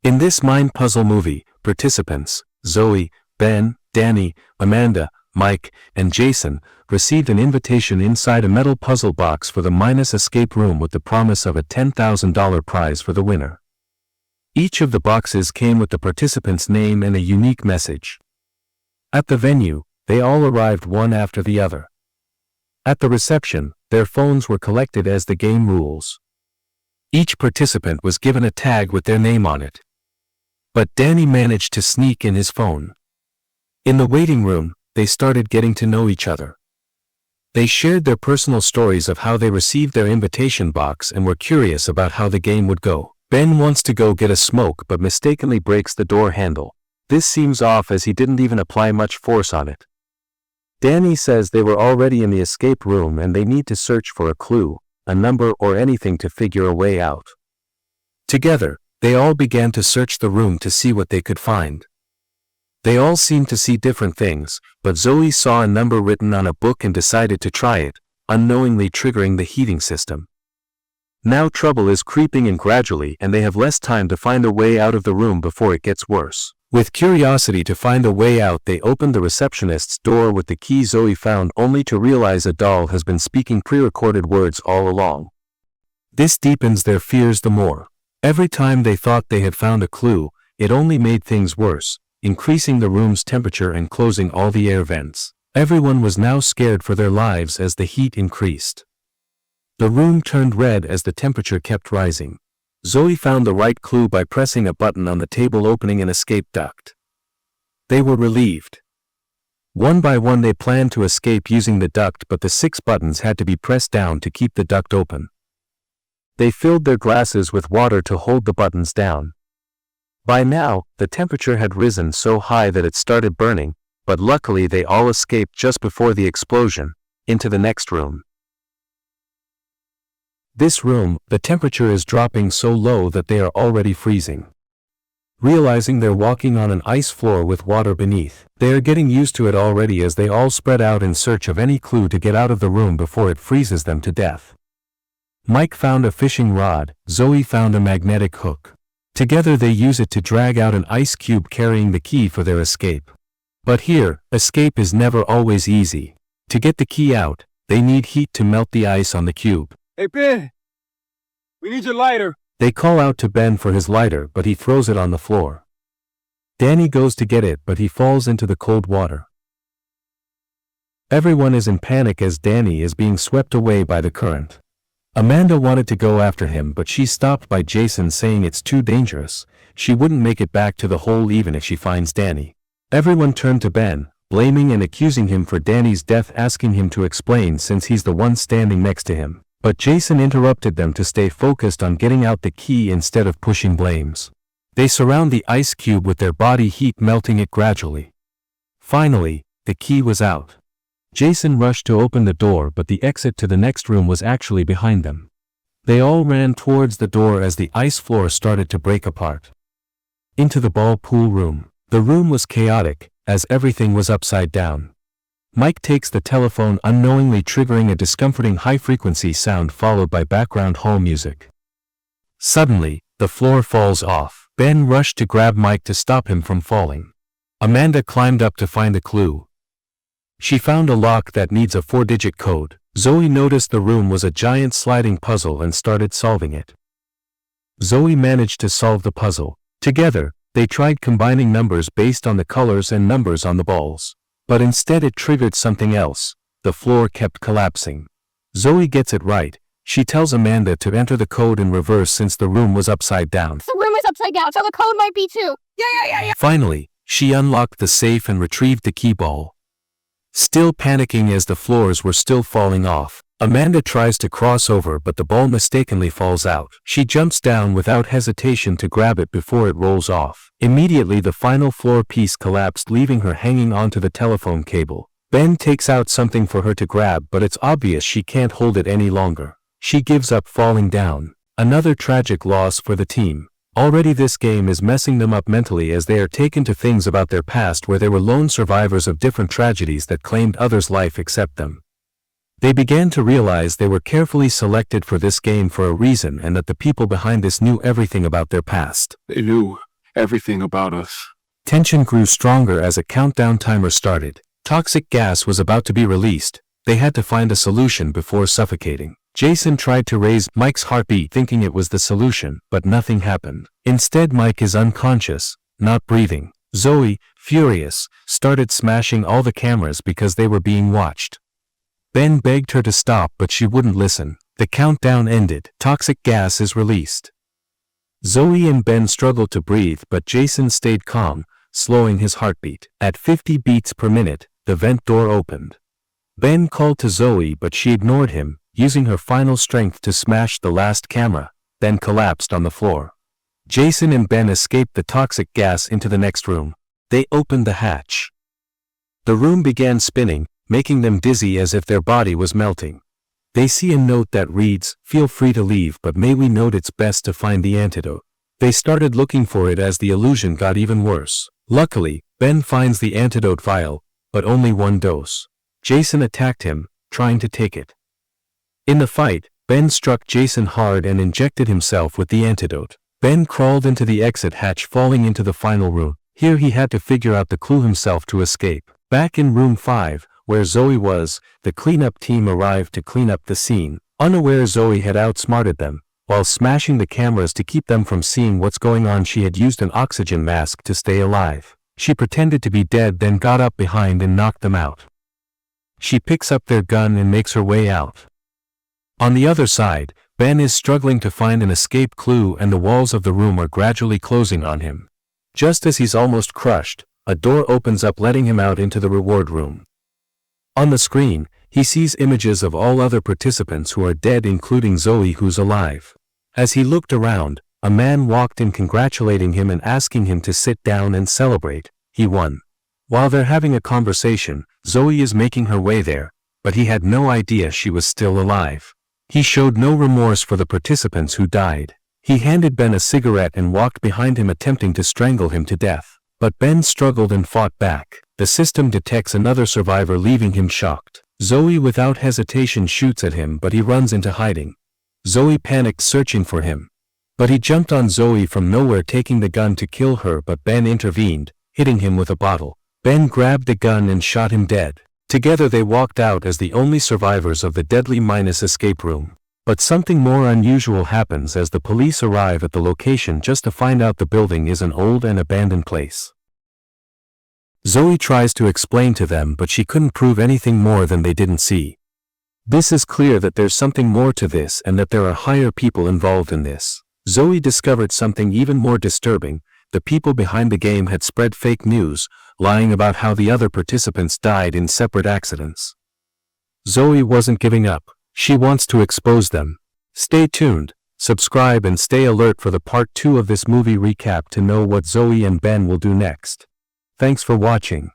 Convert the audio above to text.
In this mind puzzle movie, participants, Zoe, Ben, Danny, Amanda, Mike, and Jason, received an invitation inside a metal puzzle box for the minus escape room with the promise of a $10,000 prize for the winner. Each of the boxes came with the participant's name and a unique message. At the venue, they all arrived one after the other. At the reception, their phones were collected as the game rules. Each participant was given a tag with their name on it. But Danny managed to sneak in his phone. In the waiting room, they started getting to know each other. They shared their personal stories of how they received their invitation box and were curious about how the game would go. Ben wants to go get a smoke but mistakenly breaks the door handle. This seems off as he didn't even apply much force on it. Danny says they were already in the escape room and they need to search for a clue, a number or anything to figure a way out. Together, they all began to search the room to see what they could find. They all seemed to see different things, but Zoe saw a number written on a book and decided to try it, unknowingly triggering the heating system. Now trouble is creeping in gradually and they have less time to find a way out of the room before it gets worse. With curiosity to find a way out, they opened the receptionist's door with the key Zoe found, only to realize a doll has been speaking pre-recorded words all along. This deepens their fears the more. Every time they thought they had found a clue, it only made things worse, increasing the room's temperature and closing all the air vents. Everyone was now scared for their lives as the heat increased. The room turned red as the temperature kept rising. Zoe found the right clue by pressing a button on the table opening an escape duct. They were relieved. One by one they planned to escape using the duct, but the 6 buttons had to be pressed down to keep the duct open. They filled their glasses with water to hold the buttons down. By now, the temperature had risen so high that it started burning, but luckily they all escaped just before the explosion, into the next room. This room, the temperature is dropping so low that they are already freezing. Realizing they're walking on an ice floor with water beneath, they are getting used to it already as they all spread out in search of any clue to get out of the room before it freezes them to death. Mike found a fishing rod, Zoe found a magnetic hook. Together they use it to drag out an ice cube carrying the key for their escape. But here, escape is never always easy. To get the key out, they need heat to melt the ice on the cube. Hey Ben, we need your lighter. They call out to Ben for his lighter, but he throws it on the floor. Danny goes to get it, but he falls into the cold water. Everyone is in panic as Danny is being swept away by the current. Amanda wanted to go after him, but she's stopped by Jason saying it's too dangerous. She wouldn't make it back to the hole even if she finds Danny. Everyone turned to Ben, blaming and accusing him for Danny's death, asking him to explain since he's the one standing next to him. But Jason interrupted them to stay focused on getting out the key instead of pushing blames. They surround the ice cube with their body heat, melting it gradually. Finally, the key was out. Jason rushed to open the door, but the exit to the next room was actually behind them. They all ran towards the door as the ice floor started to break apart. Into the ball pool room. The room was chaotic, as everything was upside down. Mike takes the telephone, unknowingly triggering a discomforting high-frequency sound followed by background home music. Suddenly, the floor falls off. Ben rushed to grab Mike to stop him from falling. Amanda climbed up to find a clue. She found a lock that needs a 4-digit code. Zoe noticed the room was a giant sliding puzzle and started solving it. Zoe managed to solve the puzzle. Together, they tried combining numbers based on the colors and numbers on the balls. But instead it triggered something else. The floor kept collapsing. Zoe gets it right. She tells Amanda to enter the code in reverse since the room was upside down. The room is upside down, so the code might be too. Yeah. Finally, she unlocked the safe and retrieved the key ball. Still panicking as the floors were still falling off, Amanda tries to cross over, but the ball mistakenly falls out. She jumps down without hesitation to grab it before it rolls off. Immediately the final floor piece collapsed, leaving her hanging onto the telephone cable. Ben takes out something for her to grab, but it's obvious she can't hold it any longer. She gives up, falling down. Another tragic loss for the team. Already this game is messing them up mentally as they are taken to things about their past where they were lone survivors of different tragedies that claimed others' life except them. They began to realize they were carefully selected for this game for a reason and that the people behind this knew everything about their past. They knew everything about us. Tension grew stronger as a countdown timer started. Toxic gas was about to be released. They had to find a solution before suffocating. Jason tried to raise Mike's heartbeat thinking it was the solution, but nothing happened. Instead, Mike is unconscious, not breathing. Zoe, furious, started smashing all the cameras because they were being watched. Ben begged her to stop, but she wouldn't listen. The countdown ended. Toxic gas is released. Zoe and Ben struggled to breathe, but Jason stayed calm, slowing his heartbeat. At 50 beats per minute, the vent door opened. Ben called to Zoe, but she ignored him, using her final strength to smash the last camera, then collapsed on the floor. Jason and Ben escaped the toxic gas into the next room. They opened the hatch. The room began spinning, making them dizzy as if their body was melting. They see a note that reads, "Feel free to leave, but may we note it's best to find the antidote." They started looking for it as the illusion got even worse. Luckily, Ben finds the antidote vial, but only one dose. Jason attacked him, trying to take it. In the fight, Ben struck Jason hard and injected himself with the antidote. Ben crawled into the exit hatch, falling into the final room. Here he had to figure out the clue himself to escape. Back in room 5, where Zoe was, the cleanup team arrived to clean up the scene. Unaware Zoe had outsmarted them. While smashing the cameras to keep them from seeing what's going on, she had used an oxygen mask to stay alive. She pretended to be dead, then got up behind and knocked them out. She picks up their gun and makes her way out. On the other side, Ben is struggling to find an escape clue, and the walls of the room are gradually closing on him. Just as he's almost crushed, a door opens up, letting him out into the reward room. On the screen, he sees images of all other participants who are dead, including Zoe, who's alive. As he looked around, a man walked in, congratulating him and asking him to sit down and celebrate. He won. While they're having a conversation, Zoe is making her way there, but he had no idea she was still alive. He showed no remorse for the participants who died. He handed Ben a cigarette and walked behind him, attempting to strangle him to death. But Ben struggled and fought back. The system detects another survivor, leaving him shocked. Zoe without hesitation shoots at him, but he runs into hiding. Zoe panicked, searching for him. But he jumped on Zoe from nowhere, taking the gun to kill her, but Ben intervened, hitting him with a bottle. Ben grabbed the gun and shot him dead. Together they walked out as the only survivors of the deadly minus escape room. But something more unusual happens as the police arrive at the location just to find out the building is an old and abandoned place. Zoe tries to explain to them, but she couldn't prove anything more than they didn't see. This is clear that there's something more to this and that there are higher people involved in this. Zoe discovered something even more disturbing. The people behind the game had spread fake news, lying about how the other participants died in separate accidents. Zoe wasn't giving up. She wants to expose them. Stay tuned, subscribe and stay alert for the part 2 of this movie recap to know what Zoe and Ben will do next. Thanks for watching.